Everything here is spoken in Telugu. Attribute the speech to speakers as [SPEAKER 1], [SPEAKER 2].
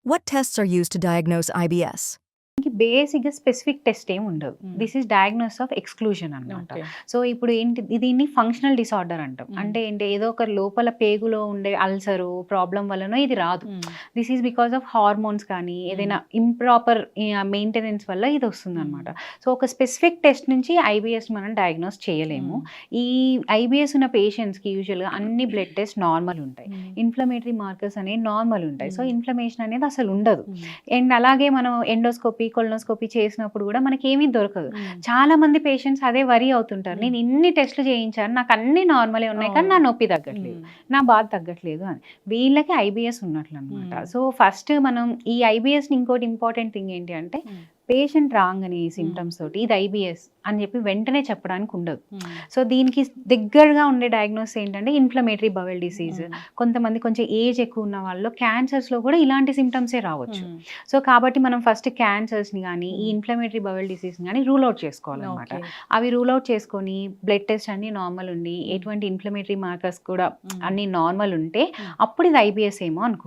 [SPEAKER 1] What tests are used to diagnose IBS?
[SPEAKER 2] బేసిక్‌గా స్పెసిఫిక్ టెస్ట్ ఏమి ఉండదు. This is diagnosis of exclusion అన్నమాట.
[SPEAKER 3] ఓకే.
[SPEAKER 2] సో, ఇప్పుడు ఏంటి దీన్ని ఫంక్షనల్ డిసార్డర్ అంటాం.
[SPEAKER 3] హ్మ్.
[SPEAKER 2] అంటే ఏంటి ఏదో ఒక లోపల పేగులో ఉండే అల్సరు, ప్రాబ్లమ్ వల్లనో ఇది రాదు. This is because of hormones కానీ ఏదైనా ఇంప్రాపర్ మెయింటెనెన్స్ వల్ల ఇది వస్తుందన్నమాట. సో, ఒక స్పెసిఫిక్ టెస్ట్ నుంచి ఐబీఎస్ మనం డయాగ్నోస్ చేయలేము. ఈ ఐబీఎస్ ఉన్న పేషెంట్స్‌కి యూజువల్‌గా అన్ని బ్లడ్ టెస్ట్ నార్మల్ ఉంటాయి. ఇన్ఫ్లమేటరీ మార్కర్స్ అనేవి నార్మల్ ఉంటాయి. సో, ఇన్ఫ్లమేషన్ అనేది అసలు ఉండదు. అండ్ అలాగే మనం ఎండోస్కోపీ, కొలనోస్కోపీ చేసినప్పుడు కూడా మనకేమీ దొరకదు. చాలా మంది పేషెంట్స్ అదే వరీ అవుతుంటారు. నేను ఇన్ని టెస్టులు చేయించాను, నాకు అన్ని నార్మలే ఉన్నాయి, కానీ నా నొప్పి తగ్గట్లేదు, నా బాధ తగ్గట్లేదు అని. వీళ్ళకి ఐబీఎస్ ఉన్నట్లు అనమాట. సో ఫస్ట్ మనం ఈ ఐబీఎస్ని ఇంకోటి ఇంపార్టెంట్ థింగ్ ఏంటి అంటే పేషెంట్ రాగానే ఈ సిమ్టమ్స్ తోటి ఇది ఐబీఎస్ అని చెప్పి వెంటనే చెప్పడానికి ఉండదు. సో దీనికి దగ్గరగా ఉండే డయాగ్నోసిస్ ఏంటంటే ఇన్ఫ్లమేటరీ బవెల్ డిసీజ్. కొంతమంది కొంచెం ఏజ్ ఎక్కువ ఉన్న వాళ్ళు క్యాన్సర్స్లో కూడా ఇలాంటి సిమ్టమ్సే రావచ్చు. సో కాబట్టి మనం ఫస్ట్ క్యాన్సర్స్ని కానీ ఈ ఇన్ఫ్లమేటరీ బవెల్ డిసీజ్ని కానీ రూల్ అవుట్ చేసుకోవాలన్నమాట. అవి రూల్ అవుట్ చేసుకొని బ్లడ్ టెస్ట్ అన్ని నార్మల్ ఉండి ఎటువంటి ఇన్ఫ్లమేటరీ మార్కర్స్ కూడా అన్ని నార్మల్ ఉంటే అప్పుడు ఇది ఐబీఎస్ ఏమో అనుకుంటాం.